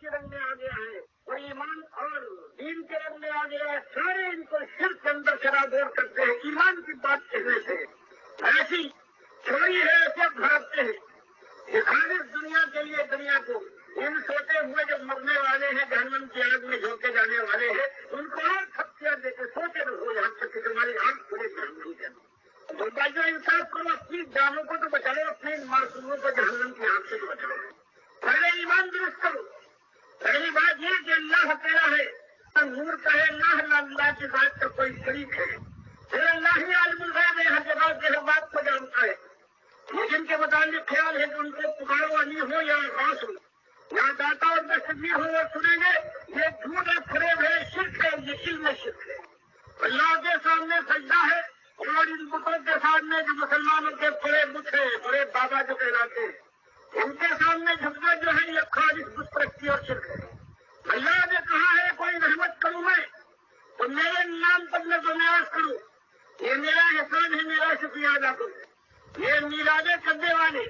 کے رنگ میں آ گیا ہے، وہ ایمان اور دین کے رنگ میں آ گیا ہے، سارے ان کو شرک کے اندر شرابور کرتے ہیں ایمان کی بات کہنے سے، ایسی چوری ہے ایسے بھاگتے ہیں کہ خالص دنیا کے لیے دنیا کو ان سوتے ہوئے جو مرنے والے ہیں جہنم کی آگ میں جھونکے جانے والے ہیں ان کو اور تھپکیاں دے کے سوتے رہو یہاں تک کہ تمہاری آنکھ کھلے جہنم کے اندر۔ تو بھائی جو انصاف کرو، اپنی جانوں کو تو بچاؤ، اپنے معصوموں کو جہنم کی آنکھ سے تو بچاؤ۔ پہلے ایمان درست کرو۔ پہلی بات یہ کہ اللہ اکیلا ہے، نور کا ہے اللہ کی ذات کا کوئی شریک ہے، پھر اللہ ہی عالم الغیب ہے، ہر جگہ کے ہر بات کو جانتا ہے۔ جن کے متعلق خیال ہے کہ ان کو پکارو علی ہو یا غوث ہو یا داتا اور دستگیر ہو وہ سنیں گے، یہ جھوٹ ہے، فریب ہے، شرک ہے، یہ علم شرک ہے۔ اللہ کے سامنے سجدہ ہے اور ان بتوں کے سامنے جو مسلمانوں کے بڑے بت ہیں، بڑے بابا جو کہلاتے ہیں، ان کے سامنے جھکنا جو ہے یہ خالص بت پرستی اور شرک ہے۔ اللہ نے کہا ہے کوئی رحمت کروں میں تو میرے نام پر نظر نیاز کروں، یہ میرا احسان ہے، میرا شکریہ ادا کروں۔ یہ میلادیں کرنے والے،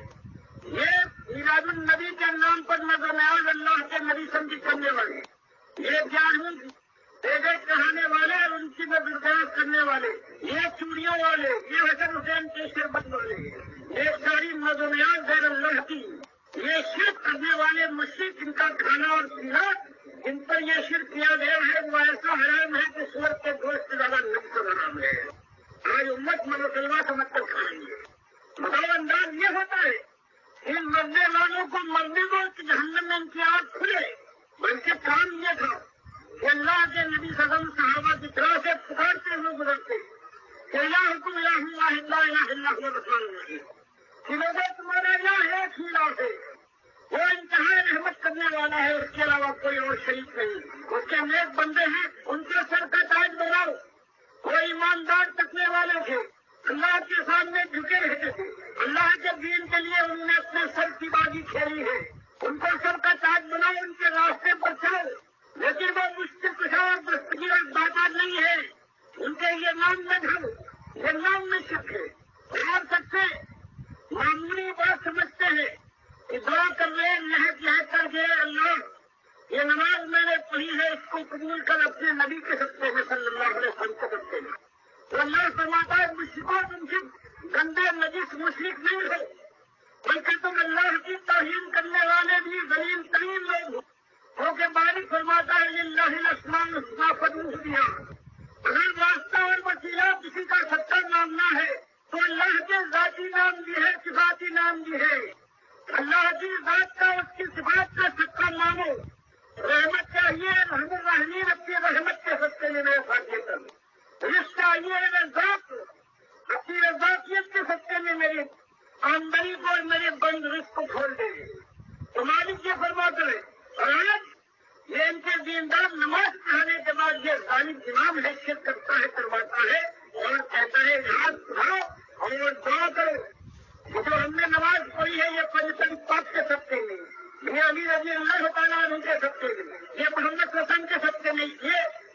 یہ میلاد النبی کے نام پر نظر نیاز اللہ کے نبی سمجھ کرنے والے، یہ جاہل بیگے چڑھانے والے اور ان کی نظر کرنے والے، یہ چوڑیوں والے، یہ حسن حسین کے شربت والے، یہ ساری نظر نیاز غیر اللہ کی، یہ شرک کرنے والے مشرک، ان کا کھانا اور پینا ان پر یہ شرک کیا گیا ہے، وہ ایسا حرام ہے کہ سور کے گوشت سے زیادہ نفس حرام ہے۔ آج امت مسلمان سمجھ کر کھائیں گے۔ مطلب انداز یہ ہوتا ہے ان مرنے والوں کو مرنے دو کہ جہنم میں ان کی آنکھ کھلے، بلکہ کام یہ تھا کہ اللہ کے نبی صلی اللہ علیہ وسلم صحابہ کی طرح سے پکارتے ہوئے گزرتے کہ یا حکم یا الہ الا اللہ رسول اللہ، کہ لوگوں تمہارا الہ ایک ہی الہ ہے، وہ انتہائی رحمت کرنے والا ہے، اس کے علاوہ کوئی اور شریک نہیں، اس کے نیک بندے ہیں، ان کے سر کا تاج بناؤ۔ وہ ایماندار تکنے والے تھے، اللہ کے سامنے جھکے رہتے تھے، اللہ کے دین کے لیے انہوں نے اپنے سر کی بازی کھیلی ہے، ان کو سر کا تاج بناؤ، ان کے راستے پر چلو، لیکن وہ مشکل کشا اور دستگیر اور داتا نہیں ہے، ان کے یہ نام میں ڈھل، یہ نام میں شک ہے۔ اور سب سے معمولی بات سمجھتے ہیں کہ دعا کر رہے لہج کر کے اللہ یہ نماز میں نے پڑھی ہے، اس کو قبول کر اپنے نبی کے سکتے میں صلی اللہ علیہ وسلم کے سکتے میں، تو اللہ فرماتا ہے مشرکوں تم سے گندے نجس مشرک نہیں ہو، بلکہ تم اللہ کی توہین کرنے والے بھی ذلیل ترین لوگ ہو، کیونکہ باری فرماتا ہے للہ الاسماء الحسنی فادعوہ بہا۔ اگر واسطہ اور وسیلہ کسی کا سچا ماننا ہے تو اللہ کے ذاتی نام بھی ہے، صفاتی نام بھی ہے، اللہ کی ذات کا اس کی صفات کا سچا مانو۔ رحمت چاہیے رحم الرحمین اپنی رحمت کے سچے میں میرے ساتھ یہ کرو، رزق چاہیے رزاق اپنی رزاقیت کے سچے میں میری آمدنی کو اور میرے بند رزق کو کھول دے، تو مالک یہ فرماتا ہے۔ اور آج یہ ان کے دیندار نماز پڑھانے کے بعد یہ ظالم امام حیثیت کرتا ہے، کرواتا ہے اور کہتا ہے ہاتھ اٹھاؤ اور دعا کرو، جو ہم نے نماز پڑھی ہے یہ پنجتن پاک کے سکتے میں، یہ علی رضی اللہ تعالیٰ عنہ کے سکتے میں، یہ محمد رسول کے سکتے میں،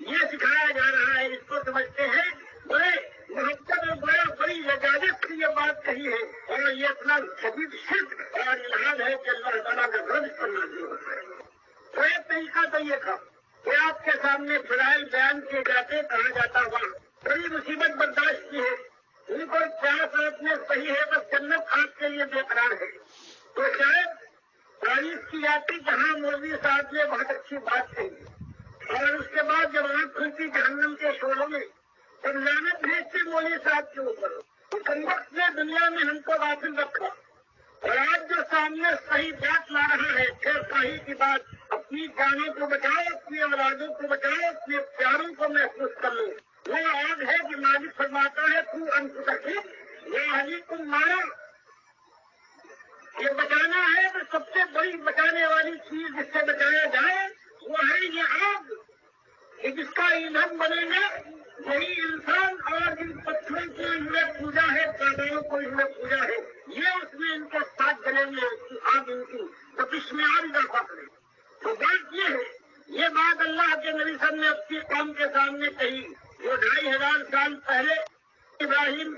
یہ سکھایا جا رہا ہے۔ اس کو سمجھتے ہیں بڑے محبت اور بڑی لجاجت سے یہ بات کہی ہے، اور یہ اتنا شدید شرک اور الحاد ہے کہ اللہ تعالیٰ کا غضب کرنا ہوتا ہے۔ تو ایک طریقہ تو یہ تھا کہ آپ کے سامنے فضائل بیان کیے جاتے، کہا جاتا ہوا بڑی مصیبت برداشت کی ہے، ان کو پیاس آپ نے صحیح ہے، بس جنت آپ کے لیے بے قرار ہے، تو شاید تاریخ کی جاتی جہاں مولوی صاحب نے بہت اچھی بات کہی، اور اس کے بعد جب آنکھ کھلتی جہنم کے شعلوں میں تب لعنت بھیجتے مولوی صاحب کے اوپر، کم وقت نے دنیا میں ہم کو غافل رکھا، اور آج جو سامنے صحیح بات لا رہا ہے، پھر صحیح کی بات، اپنی جانوں کو بچاؤ، اپنی اولادوں کو بچاؤ، اپنے پیاروں کو محفوظ کر لو، وہ آگ ہے کہ مالک فرماتا ہے تو انفسکم یا اہلیکم نارا، یہ بچانا ہے تو سب سے بڑی بچانے والی چیز جس سے بچایا جائے وہ ہے یہ آگ، کہ جس کا ایندھن بنے گا یہی انسان، اور جن پتھروں کو ان میں پوجا ہے، پودوں کو ان میں پوجا ہے، یہ اس میں ان کے ساتھ جلیں گے، اس کی آگ ان کی تپش میں اور اضافہ کرے۔ تو بات یہ ہے، یہ بات اللہ کے نبی صلی اللہ علیہ وسلم نے اپنی قوم کے سامنے کہی، جو 2500 سال پہلے ابراہیم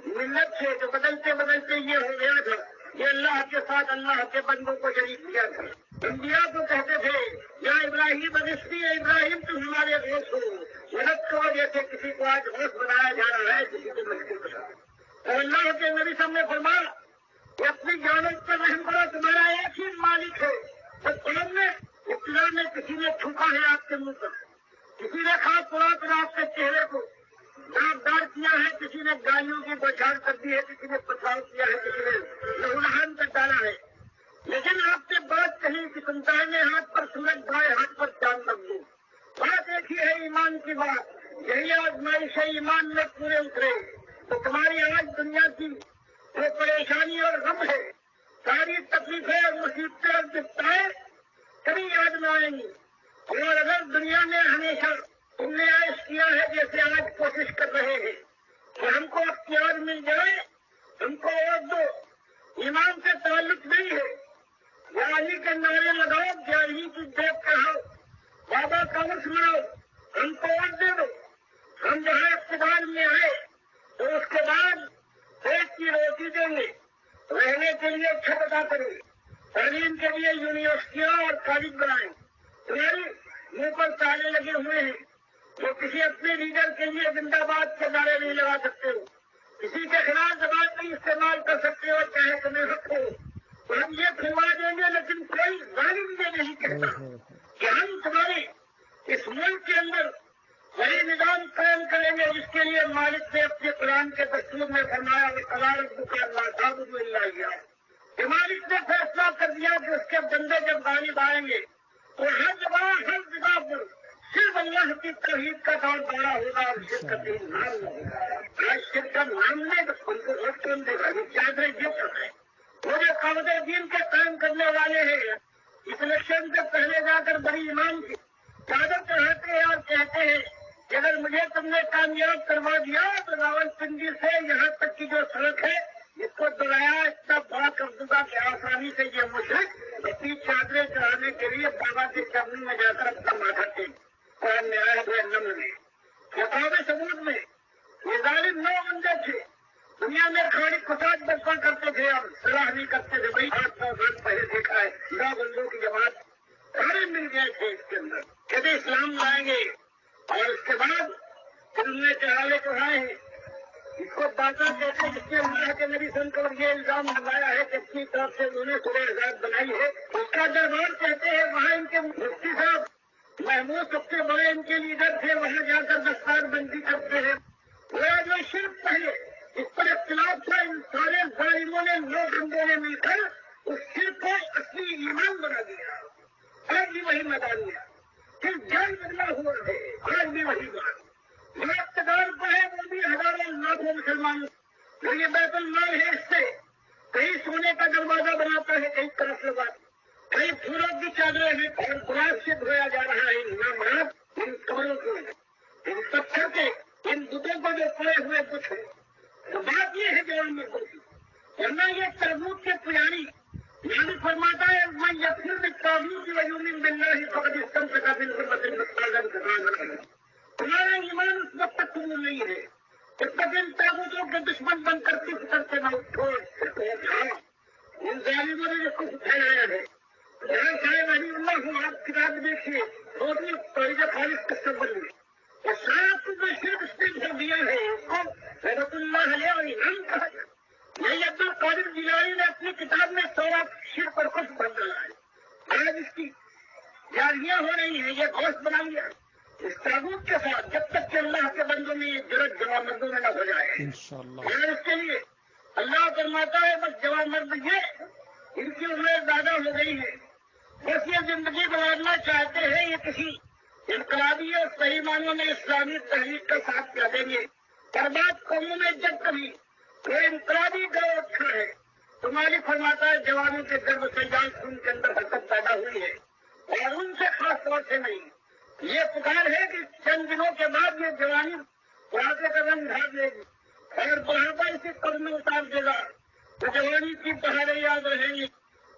ملت سے جو بدلتے بدلتے یہ ہو گیا تھا، یہ اللہ کے ساتھ اللہ کے بندوں کو شریک کیا تھا۔ انبیاء کو کہتے ابراہیم ابراہیم تم ہمارے دوست ہو، مدد کو جیسے کسی کو آج ہوش بنایا جا رہا ہے کسی کو مشکل بنا، اور اللہ کے نبی صاحب نے فرمایا کہ اپنی جانوں پر رحم کرو، تمہارا ایک ہی مالک ہے۔ تو قوم میں ابتدا میں کسی نے تھوکا ہے آپ کے منہ پر، کسی نے خاص طور پر آپ کے چہرے کو داغدار کیا ہے، کسی نے گالیوں کی بوچھاڑ کر دی ہے، کسی نے پتھراؤ کیا ہے، کسی نے لہولہان کر ڈالا ہے، لیکن آپ نے بات کہی کہ تم دائیں ہاتھ پر سورج بائیں ہاتھ پر چاند رکھ دو۔ بات ایک ہی ہے ایمان کی بات، یہی آزمائش ہے ایمان میں پورے اترے تو تمہاری آج دنیا کی جو پریشانی اور غم ہے، ساری تکلیفیں اور مصیبتیں اور دقتیں کبھی یاد نہ آئیں گی، اور اگر دنیا میں ہمیشہ تم نے عیش کیا ہے جیسے آج کوشش کر رہے ہیں کہ ہم کو اختیار مل جائے، ہم کو ووٹ دو، ایمان سے تعلق نہیں ہے، جاری کے نعرے لگاؤ، جاری کی دیکھ کہو، بابا کا عرص مناؤ، ہم کو ووٹ دے دو، ہم جہاں اقتدار میں آئے تو اس کے بعد پیٹ کی روٹی دیں گے، رہنے کے لیے چھت ادا کریں گے، تعلیم کے لیے یونیورسٹیاں اور کالج بنائیں، تمہاری منہ پر تالے لگے ہوئے ہیں، تو کسی اپنے لیڈر کے لیے زندہ باد کے نعرے نہیں لگا سکتے ہو، کسی کے خلاف زبان نہیں استعمال کر سکتے ہو چاہے تمہیں حق ہو، تو ہم یہ کھلوا دیں گے، لیکن کوئی ظالم یہ نہیں کہتا کہ ہم تمہارے اس ملک کے اندر وہی نظام قائم کریں گے جس کے لیے مالک نے اپنے قرآن کے دستور میں فرمایا کہ قرارت اللہ تعبد اللہ، کہ مالک نے فیصلہ کر دیا کہ اس کے بندے جب غالب آئیں گے تو ہر جگہ پر صرف اللہ کی توحید کا دور بڑا ہوگا اور شرک کا دین نام نہیں ہوگا۔ آج شرک کا نام نہیں تو ان کو ووٹ کون دے گا؟ یہ چادریں جیت ہے، وہ جو قوت دین کے قائم کرنے والے ہیں اس الیکشن سے پہلے جا کر بڑی ایمان کی چادر چڑھاتے ہیں اور کہتے ہیں کہ اگر مجھے تم نے کامیاب کروا دیا تو راول پنڈی سے یہاں تک کی جو سڑک ہے اس کو دوڑایا اتنا بڑا کر دوں گا کہ آسانی سے یہ مشرک اپنی چادریں چڑھانے کے لیے بابا کے چرنوں میں جا کر اپنا ماتھا ٹیک قرآن میں آیا ہے نمل میں یا قوم ثبوت میں یہ ظالم 9 بندے تھے، دنیا میں کھاڑی کساج برپا کرتے تھے اور صلاح نہیں کرتے تھے، بھائی 800 سال پہلے دیکھا ہے 9 بندوں کی جماعت سارے مل گئے تھے اس کے اندر، کہتے اسلام لائیں گے، اور اس کے بعد پھر انہوں نے چڑھاوے چڑھائے ہیں، اس کو باقا کہتے ہیں جس نے اللہ کے نبی صلی اللہ علیہ وسلم یہ الزام لگایا ہے کہ اپنی طرف سے انہوں نے صبح آزاد بنائی ہے، اس کا دربار کہتے ہیں وہاں ان کے مفتی صاحب محمود سب سے بڑے ان کے لیڈر تھے، وہاں جا کر دستار بندی کرتے ہیں، وہ جو شرک پہلے اس پر اختلاف تھا، ان سارے ظالموں نے 9 بندوں نے مل کر اس شرک کو اصلی ایمان بنا دیا، آج بھی وہی میدان میں صرف جان بدلا ہوا ہے، آج بھی وہی بات جو اقتدار پر ہے وہ بھی ہزاروں لاکھوں مسلمان، جو یہ بیت المال ہے اس سے کہیں سونے کا دروازہ بناتا ہے، کہیں طرف لگا، کہیں پھولوں کی چادریں ہیں، اور گلاب سے دھویا جا رہا ہے ان نامراد ان قبروں کو، ان پتھر کے ان بتوں کو جو پڑے ہوئے کچھ ہے، تو بات یہ ہے جوان میں ہوتی ورنہ یہ تربوت کے پجاری یعنی فرماتا ہے میں یقین میں تعبیر کی وجوہ باللہ فقط اسلم سے قابل کرنا، تمہارا ایمان اس وقت تک قبول نہیں ہے اس تک ان تابوتوں کے دشمن بن کر کس کرتے نہ اٹھو، ان ظالموں نے جو کچھ پھیلایا ہے، جہاں صاحب علی اللہ کو آپ کتاب دیکھیے ٹوٹل طریقہ خالص کا سبب میں اور سارا کچھ شرک اس نے جو دیا ہے اس کو حضرت اللہ علیہ اور ایمان کہا جائے۔ یہی عبد القادر جیلانی نے اپنی کتاب میں 16 شرک پر کچھ بن رہا ہے، آج اس کی جاریاں ہو رہی ہیں، یہ گوشت بنا لیا اس تعبت کے ساتھ جب تک کہ اللہ کے بندوں میں یہ جرت جوان مردوں میں نہ ہو جائے اور اس کے لیے اللہ فرماتا ہے بس جوان مرد یہ ان کی عمر زیادہ ہو گئی ہے، بس یہ زندگی گزارنا چاہتے ہیں، یہ کسی انقلابی اور صحیح معنوں میں اسلامی تحریک کا ساتھ کیا دیں گے، برباد قوموں میں جب کبھی کوئی انقلابی گروہ اٹھا ہے تو مالک فرماتا ہے جوانوں کے گرب سے جان خون کے اندر حرکت پیدا ہوئی ہے، اور ان سے خاص طور سے نہیں، یہ پکار ہے کہ چند دنوں کے بعد یہ جوانی واقع کا رنگ ڈھال لے گی اور بڑھاپا اسے قدم میں اتار دے گا، تو جوانی کی پہاڑیں یاد رہیں گی،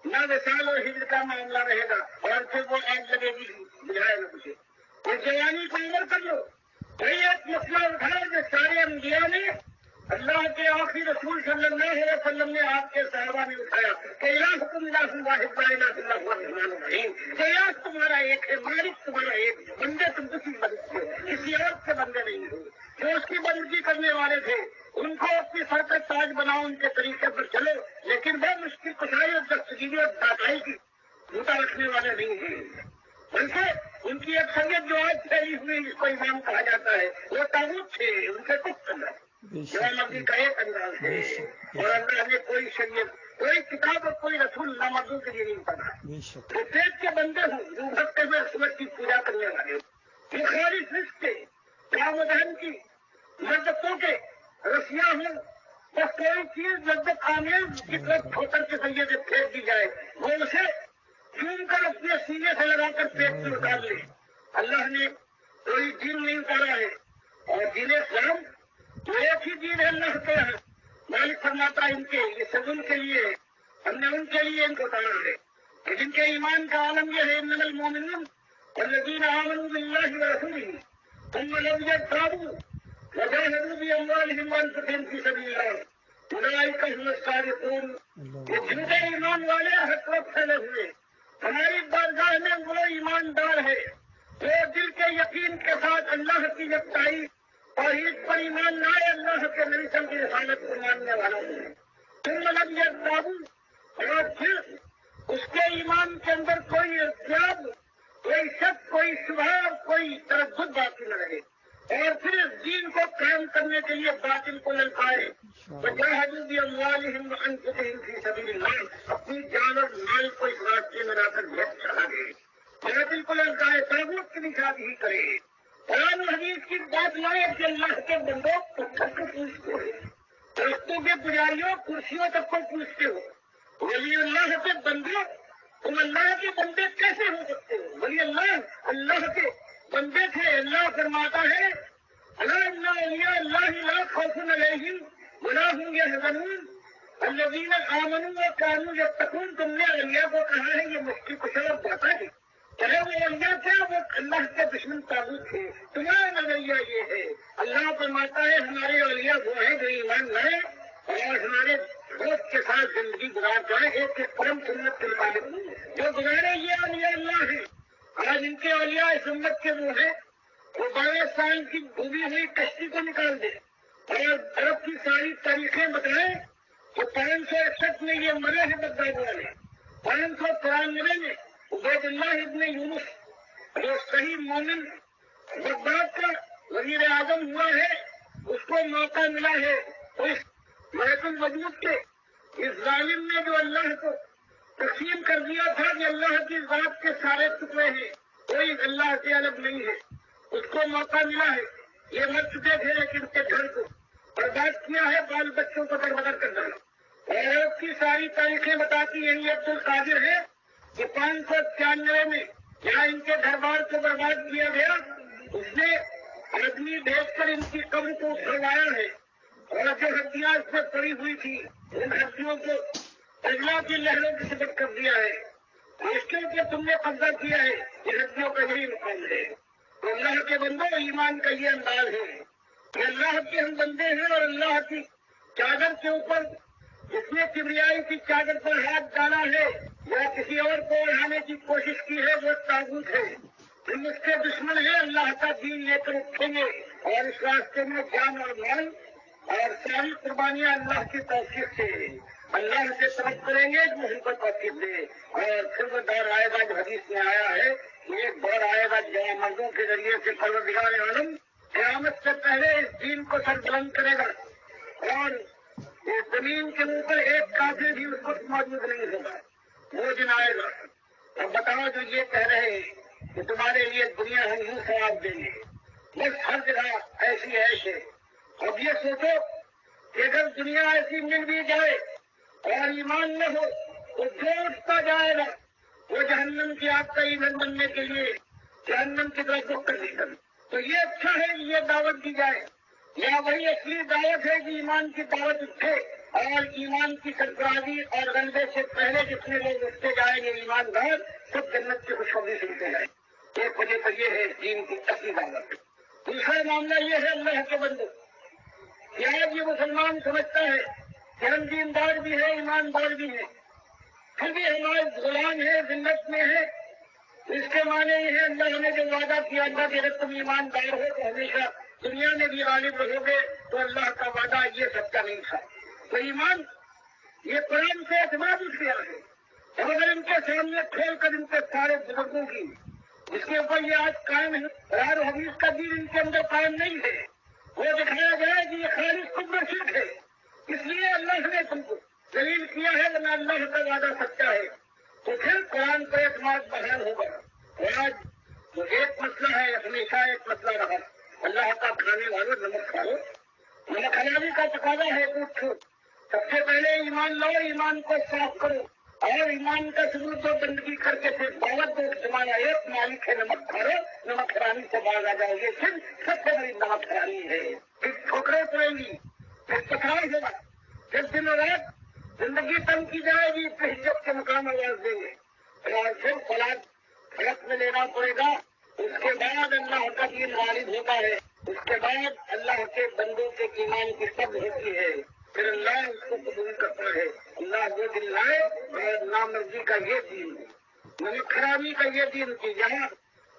نہ وصال اور ہجر کا معاملہ رہے گا، اور پھر وہ آگ لگے گی بجھائے گا مجھے، اس جوانی کو عمر کر لو۔ وہی ایک مسئلہ اٹھایا جو سارے انبیاء نے اللہ کے آخری رسول صلی صلی اللہ علیہ وسلم نے آپ کے صحابہ میں اٹھایا کہ الہکم الہ واحد لا الہ الا هو الرحمن الرحیم، کہ الہ تمہارا ایک ہے، مالک تمہارا ایک، بندے تم کسی مالک کے، کسی اور کے بندے نہیں ہو۔ جو اس کی بندگی کرنے والے تھے ان کو اپنی سر کا تاج بناؤ، ان کے طریقے پر چلو، لیکن وہ مشکل کشائی اور دستگیری اور دادائی کی جوتا رکھنے والے نہیں ہیں، بلکہ ان کی اکثریت جو آج پھیلی ہوئی جس کو امام کہا جاتا ہے وہ تاغوت تھے، ان سے کچھ کرنا جو نبی کا ایک انداز ہے، اور اللہ نے کوئی شریعت، کوئی کتاب اور کوئی رسول نامردوں کے لیے نہیں پڑھا۔ تو پیٹ کے بندے ہوں، جو بھکتے ہوئے سورج کی پوجا کرنے والے ہوں، جو خالص رزق کے، کام دہن کی، لذتوں کے رسیاں ہوں، بس کوئی چیز لذت آمیز کی طرف ٹھوکر کے ذریعے سے پھینک دی جائے وہ اسے چوم کر اپنے سینے سے لگا کر پیٹ سے اتار لے۔ اللہ نے کوئی دین نہیں اتارا ہے، اور دین اسلام جو ایک ہی دین ہے اللہ کے یہاں، مالک فرماتا ہے ان کے یہ سب ان کے لیے ہے، ہم نے ان کے لیے ان کو اتارا ہے کہ جن کے ایمان کا عالم یہ ہے انما المؤمنون والذین آمنوا باللہ ورسولہ ثم لم يرتابوا وجاهدوا بأموالهم وأنفسهم في سبيل الله أولئك هم الصادقون۔ یہ جھوٹے ایمان والے ہر طرف پھیلے ہوئے، ہماری بارگاہ میں وہ ایماندار ہے جو دل کے یقین کے ساتھ اللہ کی یکتائی توحید پر ایمان لائے، اللہ کے نبی صلی اللہ علیہ وسلم کی رسالت کو ماننے والا ہے۔ ثم لم يرتابوا، اور پھر اس کے ایمان کے اندر کوئی ارتیاب، کوئی شک، کوئی شبہ، کوئی تردد باقی نہ رہے، اور پھر اس دین کو قائم کرنے کے لیے باطل کو للکائے، وجاہدوا باموالہم وانفسہم فی سبیل اللہ، اپنی جان اور مال کو اس راستے میں لا کر بھیج چلا گئے، باطل کو للکائے، طاغوت کی نشاندہی کرے، قرآن و حدیث کی بات لائے کہ اللہ کے بندوں پتھر کو پوچھتے ہو، درختوں کے پجاریوں کرسیوں تک کو پوچھتے ہو، ولی اللہ کے بندوں تم اللہ کے بندے کیسے ہو سکتے ہو؟ ولی اللہ کے بندے تھے۔ اللہ فرماتا ہے الا ان اولیاء اللہ لا خوف علیہم ولا هم يحزنون الذین آمنوا وكانوا يتقون۔ تم نے اولیاء کو کہا ہے یہ مشکل کشا اور داتا ہے، چلے وہ اولیاء کیا وہ اللہ کے دشمن طاغوت تھے، تمہارا نظریہ یہ ہے۔ اللہ فرماتا ہے ہمارے اولیاء وہ ہیں جو ایمان لائے اور ہمارے دوست کے ساتھ زندگی گزار جائے ایک پرم سنت کے مطابق، جو گزارے یہ اولیاء اللہ ہیں۔ آج ان کے اولیاء اس امت کے وہ ہیں وہ 12 سال کی ڈوبی ہوئی کشتی کو نکال دے اور عرب کی ساری تاریخیں بتائیں کہ 561 میں یہ مرے ہیں بغداد والے، 593 میں عبید اللہ ابن یونس جو صحیح مومن بغداد کا وزیر اعظم ہوا ہے اس کو موقع ملا ہے، تو اس ملک الوجود کے اس ظالم نے جو اللہ کو تقسیم کر دیا تھا کہ اللہ کی ذات کے سارے ٹکڑے ہیں، کوئی اللہ سے الگ نہیں ہے، اس کو موقع ملا ہے۔ یہ مر چکے تھے لیکن ان کے گھر کو برباد کیا ہے، بال بچوں کو برباد کر ڈالا۔ اور عرب کی ساری تاریخیں بتاتی ہیں یہ عبد القادر ہے کہ 596 میں جہاں ان کے گھر بار کو برباد کیا گیا اس نے آدمی بھیج کر ان کی قبر کو اٹھوایا ہے، اور جو ہڈیاں اس میں پڑی ہوئی تھی ان ہڈیوں کو اجلا کی لہروں کی سبق کر دیا ہے، اس کے اوپر تم نے قبضہ کیا ہے، یہ ہڈیوں کا یہی مقام ہے۔ تو اللہ کے بندوں ایمان کا یہ انداز ہے کہ اللہ کے ہم بندے ہیں، اور اللہ کی چادر کے اوپر جس نے کبریائی کی چادر پر ہاتھ ڈالا ہے یا کسی اور کو اڑانے کی کوشش کی ہے وہ طاغوت ہے۔ ہم اس کے دشمن ہیں، اللہ کا دین لے کر اٹھیں گے اور اس راستے میں جان اور مال اور ساری قربانیاں اللہ کی توفیق سے اللہ سے طلب کریں گے جو ہم کو توفیق دے۔ اور پھر وہ دور آئے گا جو حدیث میں آیا ہے، ایک دور آئے گا جو مردوں کے ذریعے سے پروردگار عالم قیامت سے پہلے اس دین کو سربلند کرے گا، اور اس زمین کے اوپر ایک کافر بھی اس وقت موجود نہیں ہوگا، وہ دن آئے گا۔ اب بتاؤ جو یہ کہہ رہے ہیں کہ تمہارے لیے دنیا ہم یوں ثواب دیں گے، بس ہر جگہ ایسی عیش ہے۔ اب یہ سوچو کہ اگر دنیا ایسی مل بھی جائے اور ایمان نہ ہو تو جو اٹھتا جائے گا وہ جہنم کی آگ کا ایندھن بننے کے لیے جہنم کی طرف رخ کر دے گا۔ تو یہ اچھا ہے کہ یہ دعوت دی جائے، یا وہی اصلی دعوت ہے کہ ایمان کی دعوت اٹھے اور ایمان کی سرفرازی اور غلبے سے پہلے جتنے لوگ اٹھتے جائیں گے ایماندار سب جنت کی خوشخبری سنتے جائیں۔ ایک وجہ تو یہ ہے دین کی اصلی دعوت۔ دوسرا معاملہ یہ ہے اللہ کے بندے کہ آج یہ مسلمان سمجھتا ہے کہ ہم دیندار بھی ہیں، ایماندار بھی ہیں، پھر بھی ہمارے غلام ہیں، ذلت میں ہیں. اس کے معنی یہ ہے اللہ نے جو وعدہ کیا تھا کہ اگر تم ایماندار ہو تو ہمیشہ دنیا میں بھی غالب رہو گے، تو اللہ کا وعدہ یہ سچا نہیں تھا. تو ایمان یہ قرآن سے اعتماد کیا ہے. اب اگر ان کے سامنے کھول کر ان کے سارے بزرگوں کی جس کے اوپر یہ آج قائم ہے، قرآن و حدیث کا دین ان کے اندر قائم نہیں ہے، وہ دکھایا جائے کہ یہ خالص کفر شرک ہے. اس لیے اللہ نے تم کو دلیل کیا ہے کہ اللہ کا وعدہ سچا ہے، تو پھر قرآن پر اعتماد بحال ہوگا. اور آج جو ایک مسئلہ ہے، ہمیشہ ایک مسئلہ رہا، اللہ کا کھانے والوں نمک کھاؤ. نمک حلالی کا تقاضا ہے کچھ. سب سے پہلے ایمان لاؤ، ایمان کو صاف کرو، اور ایمان کا ثبوت و بندگی کر کے پھر دعوت دو. تمہارا ایک مالک ہے، نمک کھاؤ، نمک حرامی سے باز آ جاؤ گے. پھر سب سے بڑی نمک حرامی ہے. پھر ٹھوکریں پڑیں گی، پھر تکرار ہوگا، پھر دن رات زندگی تنگ کی جائے گی، پھر عزت کے مقام آواز دیں گے، اور پھر فلاد فرق میں لینا پڑے گا. اس کے بعد اللہ کا دین غالب ہوتا ہے. اس کے بعد اللہ کے بندوں کے ایمان کی قدر ہوتی ہے. پھر اللہ اس کو قبول کرتا ہے. اللہ وہ دن لائے اور نامرضی کا یہ دین، نمک خرابی کا یہ دین کی جہاں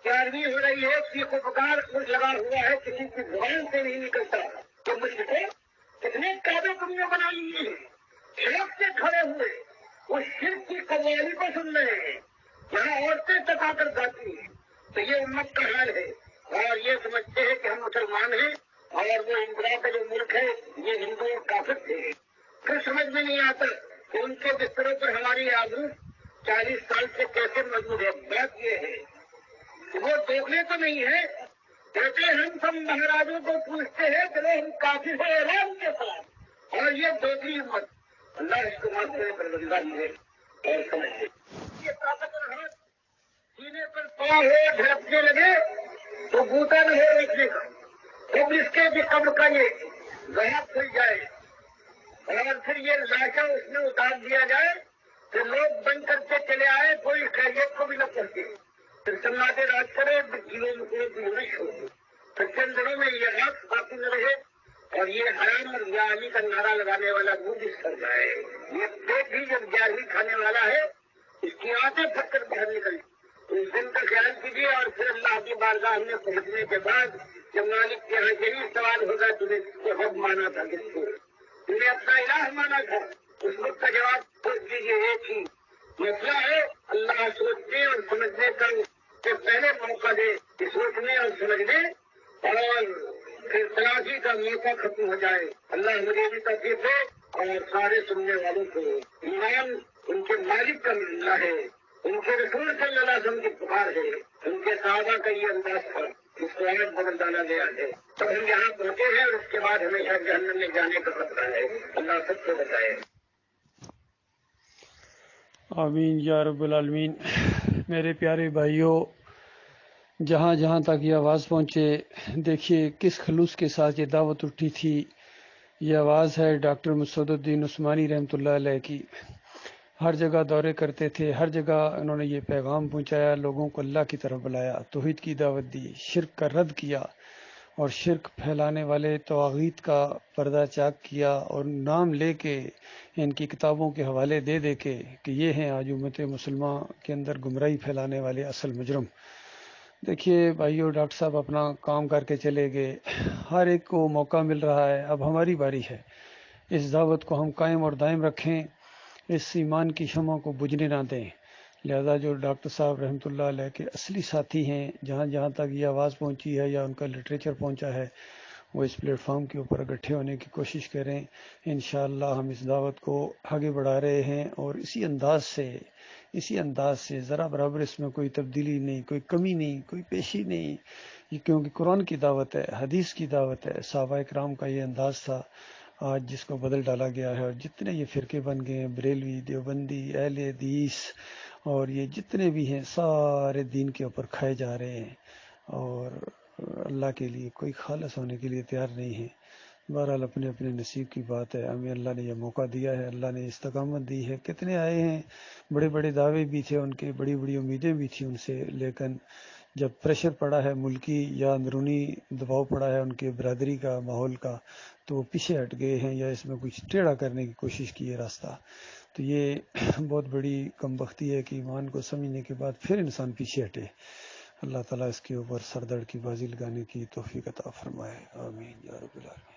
پیاروی ہو رہی ہے، سیخ و پکار کچھ لگا ہوا ہے، کسی کی زبان سے نہیں نکلتا. تو مجھ کو کتنے کعبے تم نے بنا لیے ہیں، شرک سے کھڑے ہوئے وہ شرک کی قوالی کو سن رہے ہیں، یہاں عورتیں تکا کر گاتی ہیں. تو یہ امت کا حال ہے. اور یہ سمجھتے ہیں کہ ہم مسلمان ہیں، اور وہ انڈیا کا جو ملک ہے یہ ہندو اور کافر تھے. پھر سمجھ میں نہیں آتا کہ ان کے بستروں پر ہماری آبرو 40 سال سے کیسے موجود ہے. بات یہ ہے کہ وہ دیکھنے تو نہیں ہے، کہتے ہم سب مہاراجوں کو پوچھتے ہیں کہ ہم کافر ہیں اعلان کے ساتھ. اور یہ دوسری امت اللہ اس کو معاف کرے پر بندہ ہے اور سمجھے یہ طاقتور ہاتھ سینے پر پڑا ہو جھڑکنے لگے تو بوتا نہ ہو رکھنے کا. جب اس کے بھی قبر کا یہ گہا کھل جائے اور پھر یہ لاشا اس میں اتار دیا جائے تو لوگ بن کر کے چلے آئے، کوئی خیریت کو بھی نہ پہنچے. پھر سناٹے راج کرے کلو میں کوئی گزرش ہو. پھر چند دنوں میں یہ رات باقی نہ رہے اور یہ حرام اور جاہلی کا نعرہ لگانے والا منہ جس کر جائے. یہ پیٹ بھی جب جاہلی کھانے والا ہے اس کی آنکھیں پھٹ کر باہر نکل. تو اس دن کا خیال کیجیے. اور پھر اللہ کی بارگاہ میں پہنچنے کے بعد جب مالک کے یہاں یہی سوال ہوگا تمہیں کس کو حق مانا تھا، کس کو تم نے اپنا الہ مانا تھا. اس وقت کا جواب سوچ لیجیے. ایک ہی مسئلہ ہے، اللہ سوچنے اور سمجھنے کا سے پہلے موقع دے کہ سوچنے اور سمجھنے، اور پھر تلاشی کا موقع ختم ہو جائے. اللہ مجھے بھی توفیق دے اور سارے سننے والوں کو. ایمان ان کے مالک کا ملنا ہے، ان کے رسول صلی اللہ علیہ وسلم کی پکار ہے، ان کے صحابہ کا یہ انداز تھا جس کو آج بدل ڈالا گیا ہے. تو ہم یہاں پہنچے ہیں اور اس کے بعد ہمیشہ جہنم میں جانے کا خطرہ ہے. اللہ سب کو بتائے. آمین یا رب العالمین. میرے پیارے بھائیوں، جہاں جہاں تک یہ آواز پہنچے، دیکھیے کس خلوص کے ساتھ یہ دعوت اٹھی تھی. یہ آواز ہے ڈاکٹر مسعود الدین عثمانی رحمۃ اللہ علیہ کی. ہر جگہ دورے کرتے تھے، ہر جگہ انہوں نے یہ پیغام پہنچایا، لوگوں کو اللہ کی طرف بلایا، توحید کی دعوت دی، شرک کا رد کیا، اور شرک پھیلانے والے طواغیت کا پردہ چاک کیا، اور نام لے کے ان کی کتابوں کے حوالے دے دے کے کہ یہ ہیں آج امت مسلمہ کے اندر گمراہی پھیلانے والے اصل مجرم. دیکھیے بھائیو، ڈاکٹر صاحب اپنا کام کر کے چلے گئے، ہر ایک کو موقع مل رہا ہے. اب ہماری باری ہے، اس دعوت کو ہم قائم اور دائم رکھیں، اس ایمان کی شمع کو بجھنے نہ دیں. لہذا جو ڈاکٹر صاحب رحمۃ اللہ علیہ کے اصلی ساتھی ہیں، جہاں جہاں تک یہ آواز پہنچی ہے یا ان کا لٹریچر پہنچا ہے، وہ اس پلیٹ فارم کے اوپر اکٹھے ہونے کی کوشش کریں. انشاءاللہ ہم اس دعوت کو آگے بڑھا رہے ہیں، اور اسی انداز سے ذرا برابر اس میں کوئی تبدیلی نہیں، کوئی کمی نہیں، کوئی پیشی نہیں. یہ کیونکہ قرآن کی دعوت ہے، حدیث کی دعوت ہے. صحابہ کرام کا یہ انداز تھا آج جس کو بدل ڈالا گیا ہے، اور جتنے یہ فرقے بن گئے ہیں، بریلوی، دیوبندی، اہل حدیث، اور یہ جتنے بھی ہیں، سارے دین کے اوپر کھائے جا رہے ہیں اور اللہ کے لیے کوئی خالص ہونے کے لیے تیار نہیں ہے. بہرحال اپنے اپنے نصیب کی بات ہے. ہمیں اللہ نے یہ موقع دیا ہے, اللہ نے استقامت دی ہے. کتنے آئے ہیں, بڑے بڑے دعوے بھی تھے ان کے, بڑی بڑی امیدیں بھی تھیں ان سے, لیکن جب پریشر پڑا ہے ملکی یا اندرونی دباؤ پڑا ہے ان کے برادری کا, ماحول کا, تو وہ پیچھے ہٹ گئے ہیں یا اس میں کچھ ٹیڑھا کرنے کی کوشش کی ہے راستہ. تو یہ بہت بڑی کم بختی ہے کہ ایمان کو سمجھنے کے بعد پھر انسان پیچھے ہٹے. اللہ تعالیٰ اس کے اوپر سر درد کی بازی لگانے کی توفیق عطا فرمائے. آمین یا رب العالمین.